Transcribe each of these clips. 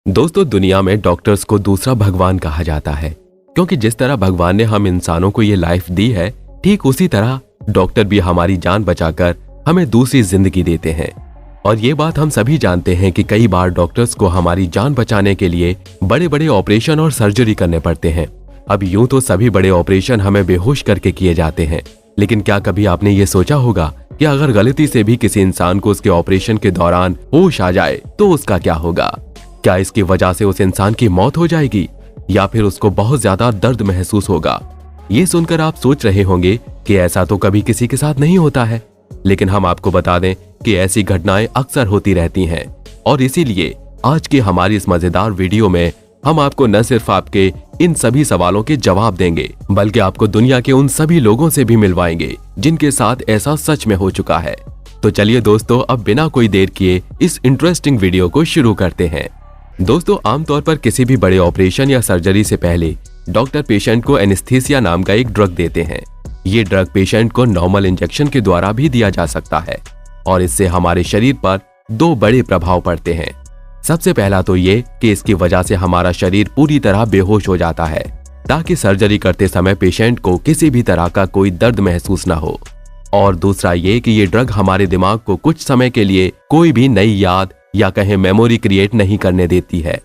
दोस्तों, दुनिया में डॉक्टर्स को दूसरा भगवान कहा जाता है, क्योंकि जिस तरह भगवान ने हम इंसानों को ये लाइफ दी है, ठीक उसी तरह डॉक्टर भी हमारी जान बचाकर हमें दूसरी जिंदगी देते हैं। और ये बात हम सभी जानते हैं कि कई बार डॉक्टर्स को हमारी जान बचाने के लिए बड़े बड़े ऑपरेशन और सर्जरी करने पड़ते हैं। अब यूं तो सभी बड़े ऑपरेशन हमें बेहोश करके किए जाते हैं, लेकिन क्या कभी आपने ये सोचा होगा कि अगर गलती से भी किसी इंसान को उसके ऑपरेशन के दौरान होश आ जाए तो उसका क्या होगा? क्या इसकी वजह से उस इंसान की मौत हो जाएगी या फिर उसको बहुत ज्यादा दर्द महसूस होगा? ये सुनकर आप सोच रहे होंगे कि ऐसा तो कभी किसी के साथ नहीं होता है, लेकिन हम आपको बता दें कि ऐसी घटनाएं अक्सर होती रहती हैं। और इसीलिए आज की हमारी इस मजेदार वीडियो में हम आपको न सिर्फ आपके इन सभी सवालों के जवाब देंगे, बल्कि आपको दुनिया के उन सभी लोगों से भी मिलवाएंगे जिनके साथ ऐसा सच में हो चुका है। तो चलिए दोस्तों, अब बिना कोई देर किए इस इंटरेस्टिंग वीडियो को शुरू करते हैं। दोस्तों, आमतौर पर किसी भी बड़े ऑपरेशन या सर्जरी से पहले डॉक्टर पेशेंट को एनेस्थीसिया नाम का एक ड्रग देते हैं। ये ड्रग पेशेंट को नॉर्मल इंजेक्शन के द्वारा भी दिया जा सकता है और इससे हमारे शरीर पर दो बड़े प्रभाव पड़ते हैं। सबसे पहला तो ये कि इसकी वजह से हमारा शरीर पूरी तरह बेहोश हो जाता है, ताकि सर्जरी करते समय पेशेंट को किसी भी तरह का कोई दर्द महसूस न हो। और दूसरा ये कि ये ड्रग हमारे दिमाग को कुछ समय के लिए कोई भी नई याद या कहें मेमोरी क्रिएट नहीं करने देती है।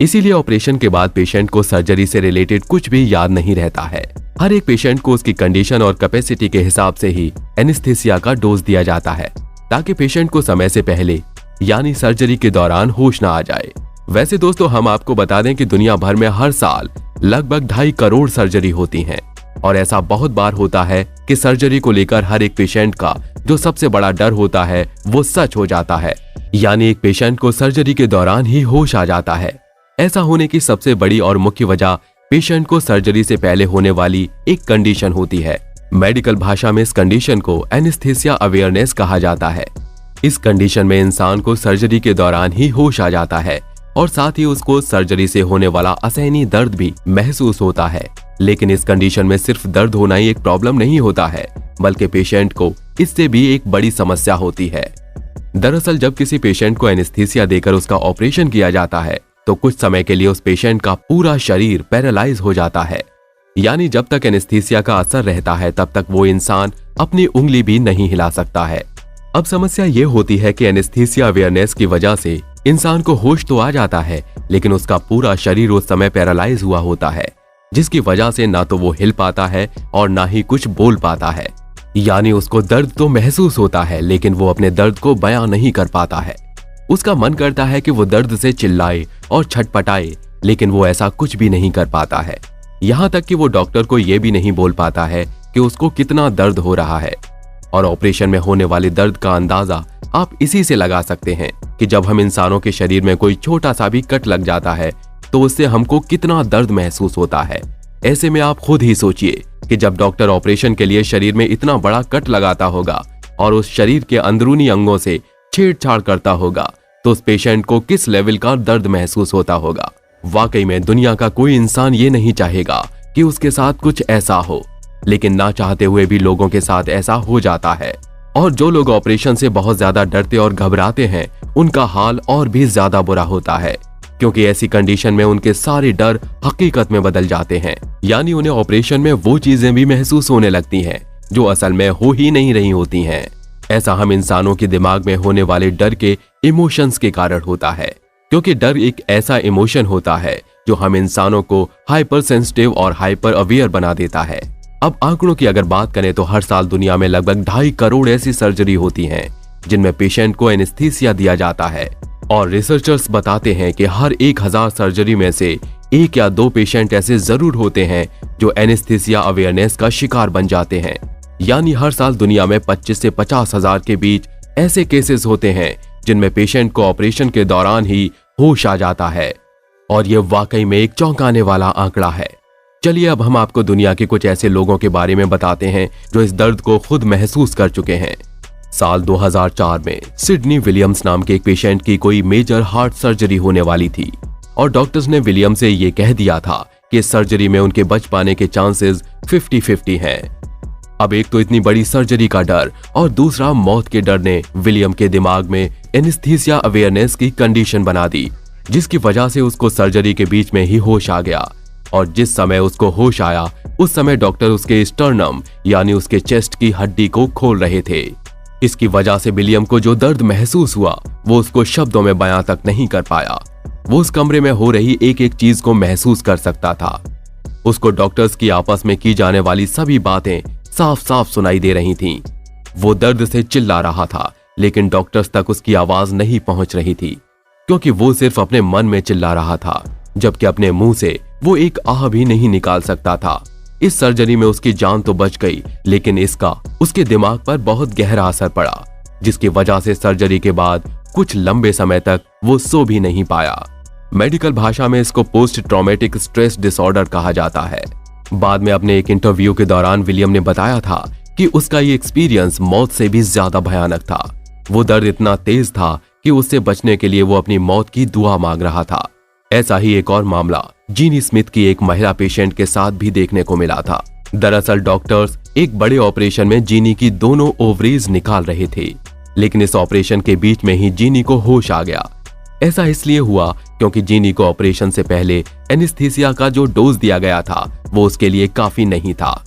इसीलिए ऑपरेशन के बाद पेशेंट को सर्जरी से रिलेटेड कुछ भी याद नहीं रहता है। हर एक पेशेंट को उसकी कंडीशन और कैपेसिटी के हिसाब से ही एनेस्थीसिया का डोज दिया जाता है, ताकि पेशेंट को समय से पहले यानी सर्जरी के दौरान होश न आ जाए। वैसे दोस्तों, हम आपको बता दें कि दुनिया भर में हर साल लगभग 2.5 करोड़ सर्जरी होती हैं और ऐसा बहुत बार होता है कि सर्जरी को लेकर हर एक पेशेंट का जो सबसे बड़ा डर होता है वो सच हो जाता है, यानी एक पेशेंट को सर्जरी के दौरान ही होश आ जाता है। ऐसा होने की सबसे बड़ी और मुख्य वजह पेशेंट को सर्जरी से पहले होने वाली एक कंडीशन होती है। मेडिकल भाषा में इस कंडीशन को एनेस्थीसिया अवेयरनेस कहा जाता है। इस कंडीशन में इंसान को सर्जरी के दौरान ही होश आ जाता है और साथ ही उसको सर्जरी से होने वाला असहनीय दर्द भी महसूस होता है। लेकिन इस कंडीशन में सिर्फ दर्द होना ही एक प्रॉब्लम नहीं होता है, बल्कि पेशेंट को इससे भी एक बड़ी समस्या होती है। दरअसल जब किसी पेशेंट को एनेस्थीसिया देकर उसका ऑपरेशन किया जाता है तो कुछ समय के लिए उस पेशेंट का पूरा शरीर पैरालाइज हो जाता है, यानी जब तक एनेस्थीसिया का असर रहता है तब तक वो इंसान अपनी उंगली भी नहीं हिला सकता है। अब समस्या ये होती है कि एनेस्थीसिया अवेयरनेस की वजह से इंसान को होश तो आ जाता है, लेकिन उसका पूरा शरीर उस समय पैरालाइज हुआ होता है, जिसकी वजह से ना तो वो हिल पाता है और ना ही कुछ बोल पाता है। यानी उसको दर्द तो महसूस होता है, लेकिन वो अपने दर्द को बयां नहीं कर पाता है। उसका मन करता है कि वो दर्द से चिल्लाए और छटपटाए, लेकिन वो ऐसा कुछ भी नहीं कर पाता है। यहाँ तक कि वो डॉक्टर को ये भी नहीं बोल पाता है कि उसको कितना दर्द हो रहा है। और ऑपरेशन में होने वाले दर्द का अंदाजा आप इसी से लगा सकते हैं कि जब हम इंसानों के शरीर में कोई छोटा सा भी कट लग जाता है तो उससे हमको कितना दर्द महसूस होता है। ऐसे में आप खुद ही सोचिए कि जब डॉक्टर ऑपरेशन के लिए शरीर में इतना बड़ा कट लगाता होगा और उस शरीर के अंदरूनी अंगों से छेड़छाड़ करता होगा तो उस पेशेंट को किस लेवल का दर्द महसूस होता होगा। वाकई में दुनिया का कोई इंसान ये नहीं चाहेगा कि उसके साथ कुछ ऐसा हो, लेकिन ना चाहते हुए भी लोगों के साथ ऐसा हो जाता है। और जो लोग ऑपरेशन से बहुत ज्यादा डरते और घबराते हैं उनका हाल और भी ज्यादा बुरा होता है, क्योंकि ऐसी कंडीशन में उनके सारे डर हकीकत में बदल जाते हैं। यानी उन्हें ऑपरेशन में वो चीजें भी महसूस होने लगती हैं जो असल में हो ही नहीं रही होती हैं। ऐसा हम इंसानों के दिमाग में होने वाले डर के इमोशंस के कारण होता है, क्योंकि डर एक ऐसा इमोशन होता है जो हम इंसानों को हाइपर सेंसिटिव और हाइपर अवेयर बना देता है। अब आंकड़ों की अगर बात करें तो हर साल दुनिया में लगभग 2.5 करोड़ ऐसी सर्जरी होती हैं जिनमें पेशेंट को एनेस्थीसिया दिया जाता है। और रिसर्चर्स बताते हैं कि हर 1000 सर्जरी में से 1 या 2 पेशेंट ऐसे जरूर होते हैं जो एनेस्थीसिया अवेयरनेस का शिकार बन जाते हैं। यानी हर साल दुनिया में 25 से 50 हजार के बीच ऐसे केसेस होते हैं जिनमें पेशेंट को ऑपरेशन के दौरान ही होश आ जाता है। और ये वाकई में एक चौंकाने वाला आंकड़ा है। चलिए अब हम आपको दुनिया के कुछ ऐसे लोगों के बारे में बताते हैं जो इस दर्द को खुद महसूस कर चुके हैं। साल 2004 में सिडनी विलियम्स नाम के एक पेशेंट की कोई मेजर हार्ट सर्जरी होने वाली थी और डॉक्टर्स ने विलियम से ये कह दिया था कि इस सर्जरी में उनके बच पाने के चांसेस 50-50 हैं। अब एक तो इतनी बड़ी सर्जरी का डर और दूसरा मौत के डर ने विलियम के दिमाग में एनेस्थीसिया अवेयरनेस की कंडीशन बना दी जिसकी वजह से उसको सर्जरी के बीच में ही होश आ गया। और जिस समय उसको होश आया उस समय डॉक्टर उसके स्टर्नम यानी उसके चेस्ट की हड्डी को खोल रहे थे। इसकी वजह से विलियम को जो दर्द महसूस हुआ वो उसको शब्दों में बयां तक नहीं कर पाया। वो उस कमरे में हो रही एक एक चीज को महसूस कर सकता था। उसको डॉक्टर्स की आपस में की जाने वाली सभी बातें साफ साफ सुनाई दे रही थीं। वो दर्द से चिल्ला रहा था लेकिन डॉक्टर्स तक उसकी आवाज नहीं पहुंच रही थी, क्योंकि वो सिर्फ अपने मन में चिल्ला रहा था, जबकि अपने मुंह से वो एक आह भी नहीं निकाल सकता था। इस सर्जरी में उसकी जान तो बच गई, लेकिन इसका उसके दिमाग पर बहुत गहरा असर पड़ा, जिसकी वजह से सर्जरी के बाद कुछ लंबे समय तक वो सो भी नहीं पाया। मेडिकल भाषा में इसको पोस्ट ट्रॉमेटिक स्ट्रेस डिसऑर्डर कहा जाता है। बाद में अपने एक इंटरव्यू के दौरान विलियम ने बताया था कि उसका ये एक्सपीरियंस मौत से भी ज्यादा भयानक था। वो दर्द इतना तेज था कि उससे बचने के लिए वो अपनी मौत की दुआ मांग रहा था। ऐसा ही एक और मामला जीनी स्मिथ की एक महिला पेशेंट के साथ भी देखने को मिला था। दरअसल डॉक्टर्स एक बड़े ऑपरेशन में जीनी की दोनों ओवरीज निकाल रहे थे, लेकिन इस ऑपरेशन के बीच में ही जीनी को होश आ गया। ऐसा इसलिए हुआ क्योंकि जीनी को ऑपरेशन से पहले एनेस्थीसिया का जो डोज दिया गया था वो उसके लिए काफी नहीं था,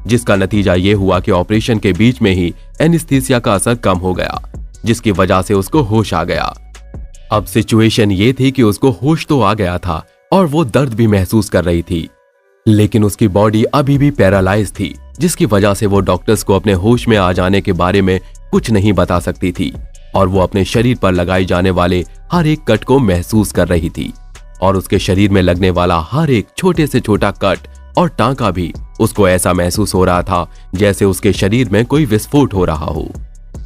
जिसका नतीजा ये हुआ कि ऑपरेशन के बीच में ही एनेस्थीसिया का असर कम हो गया, जिसकी वजह से उसको होश आ गया। अब सिचुएशन ये थी कि उसको होश तो आ गया था और वो दर्द भी महसूस कर रही थी, लेकिन उसकी बॉडी अभी भी पैरालाइज थी, जिसकी वजह से वो डॉक्टर्स को अपने होश में आ जाने के बारे में कुछ नहीं बता सकती थी। और वो अपने शरीर पर लगाई जाने वाले हर एक कट को महसूस कर रही थी, और उसके शरीर में लगने वाला हर एक छोटे से छोटा कट और टांका भी उसको ऐसा महसूस हो रहा था जैसे उसके शरीर में कोई विस्फोट हो रहा हो।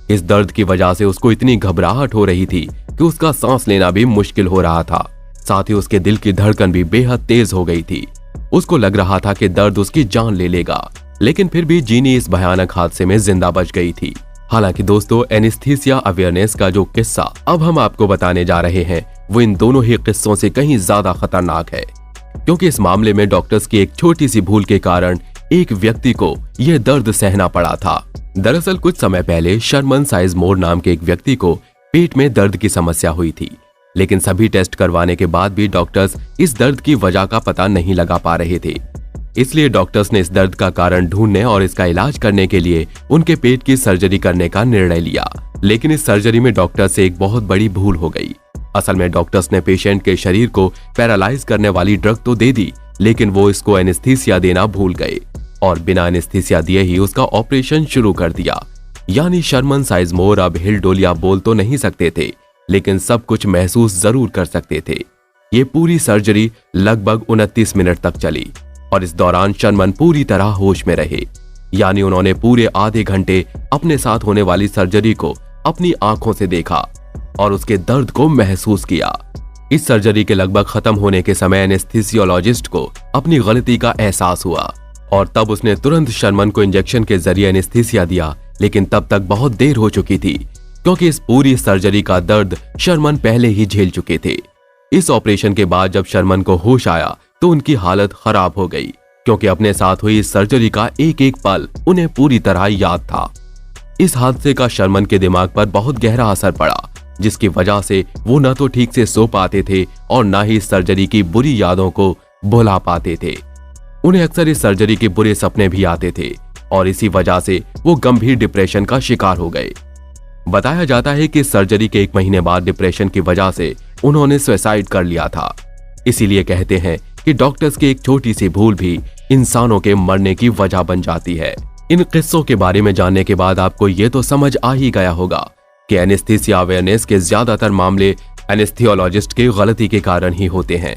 इस दर्द की वजह से उसको इतनी घबराहट हो रही थी कि उसका सांस लेना भी मुश्किल हो रहा था। साथ ही उसके दिल की धड़कन भी बेहद तेज हो गई थी। उसको लग रहा था कि दर्द उसकी जान ले लेगा, लेकिन फिर भी जीनी इस भयानक हादसे में जिंदा बच गई थी। हालांकि दोस्तों, एनेस्थीसिया अवेयरनेस का जो किस्सा अब हम आपको बताने जा रहे हैं वो इन दोनों ही किस्सों से कहीं ज्यादा खतरनाक है, क्योंकि इस मामले में डॉक्टर्स की एक छोटी सी भूल के कारण एक व्यक्ति को यह दर्द सहना पड़ा था। दरअसल कुछ समय पहले शर्मन साइजमोर नाम के एक व्यक्ति को पेट में दर्द की समस्या हुई थी, लेकिन सभी टेस्ट करवाने के बाद भी डॉक्टर्स इस दर्द की वजह का पता नहीं लगा पा रहे थे। इसलिए डॉक्टर्स ने इस दर्द का कारण ढूंढने और इसका इलाज करने के लिए उनके पेट की सर्जरी करने का निर्णय लिया। लेकिन इस सर्जरी में डॉक्टर से एक बहुत बड़ी भूल हो गई। असल में डॉक्टर्स ने पेशेंट के शरीर को पैरालाइज करने वाली ड्रग तो दे दी, लेकिन वो इसको एनेस्थीसिया देना भूल गए और बिना एनेस्थीसिया दिए ही उसका ऑपरेशन शुरू कर दिया। यानी शर्मन साइजमोर अब हिलडोलिया बोल तो नहीं सकते थे, लेकिन सब कुछ महसूस जरूर कर सकते थे। ये पूरी सर्जरी लगभग 29 मिनट तक चली और इस दौरान शर्मन पूरी तरह होश में रहे। यानी उन्होंने पूरे आधे घंटे अपने साथ होने वाली सर्जरी को अपनी आंखों से देखा और उसके दर्द को महसूस किया। इस सर्जरी के लगभग खत्म होने के समय एनेस्थीसियोलॉजिस्ट को अपनी गलती का एहसास हुआ और तब उसने तुरंत शर्मन को इंजेक्शन के जरिए एनेस्थीसिया दिया, लेकिन तब तक बहुत देर हो चुकी थी, क्योंकि इस पूरी सर्जरी का दर्द शर्मन पहले ही झेल चुके थे। इस ऑपरेशन के बाद जब शर्मन को होश आया तो उनकी हालत खराब हो गई, क्योंकि अपने साथ हुई इस सर्जरी का एक एक पल उन्हें पूरी तरह याद था। इस हादसे का शर्मन के दिमाग पर बहुत गहरा असर पड़ा, जिसकी वजह से वो न तो ठीक से सो पाते थे और न ही इस सर्जरी की बुरी यादों को भुला पाते थे। उन्हें अक्सर इस सर्जरी के बुरे सपने भी आते थे और इसी वजह से वो गंभीर डिप्रेशन का शिकार हो गए। बताया जाता है कि सर्जरी के 1 महीने बाद डिप्रेशन की वजह से उन्होंने सुसाइड कर लिया था। इसीलिए कहते हैं कि डॉक्टर्स की एक छोटी सी भूल भी इंसानों के मरने की वजह बन जाती है। इन किस्सों के बारे में जानने के बाद आपको ये तो समझ आ ही गया होगा कि एनेस्थीसिया अवेयरनेस के ज्यादातर मामले एनेस्थीसियोलॉजिस्ट की गलती के कारण ही होते हैं।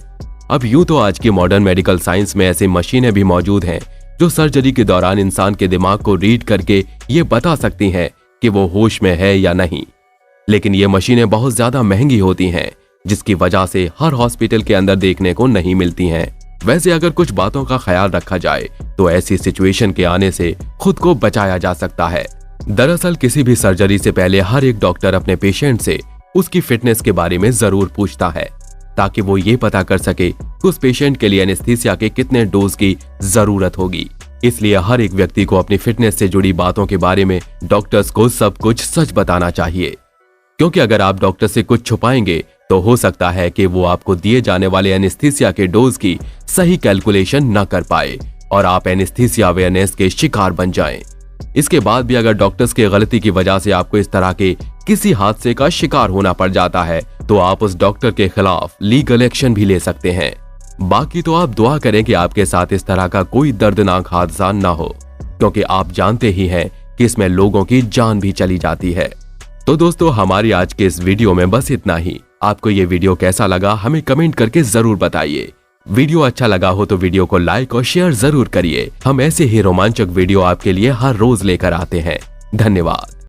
अब यूं तो आज की मॉडर्न मेडिकल साइंस में ऐसी मशीनें भी मौजूद हैं जो सर्जरी के दौरान इंसान के दिमाग को रीड करके ये बता सकती हैं कि वो होश में है या नहीं, लेकिन ये मशीनें बहुत ज्यादा महंगी होती हैं, जिसकी वजह से हर हॉस्पिटल के अंदर देखने को नहीं मिलती हैं। वैसे अगर कुछ बातों का ख्याल रखा जाए तो ऐसी सिचुएशन के आने से खुद को बचाया जा सकता है। दरअसल किसी भी सर्जरी से पहले हर एक डॉक्टर अपने पेशेंट से उसकी फिटनेस के बारे में जरूर पूछता है, ताकि वो ये पता कर सके कि उस पेशेंट के लिए एनेस्थीसिया के कितने डोज की जरूरत होगी। इसलिए हर एक व्यक्ति को अपनी फिटनेस से जुड़ी बातों के बारे में डॉक्टर्स को सब कुछ सच बताना चाहिए, क्योंकि अगर आप डॉक्टर से कुछ छुपाएंगे तो हो सकता है कि वो आपको दिए जाने वाले एनेस्थीसिया के डोज की सही कैलकुलेशन न कर पाए और आप एनेस्थीसिया अवेयरनेस के शिकार बन जाएं। इसके बाद भी अगर डॉक्टर्स की गलती की वजह से आपको इस तरह के किसी हादसे का शिकार होना पड़ जाता है तो आप उस डॉक्टर के खिलाफ लीगल एक्शन भी ले सकते हैं। बाकी तो आप दुआ करें कि आपके साथ इस तरह का कोई दर्दनाक हादसा ना हो, क्योंकि आप जानते ही हैं कि इसमें लोगों की जान भी चली जाती है। तो दोस्तों, हमारी आज के इस वीडियो में बस इतना ही। आपको ये वीडियो कैसा लगा हमें कमेंट करके जरूर बताइए। वीडियो अच्छा लगा हो तो वीडियो को लाइक और शेयर जरूर करिए। हम ऐसे ही रोमांचक वीडियो आपके लिए हर रोज लेकर आते हैं। धन्यवाद।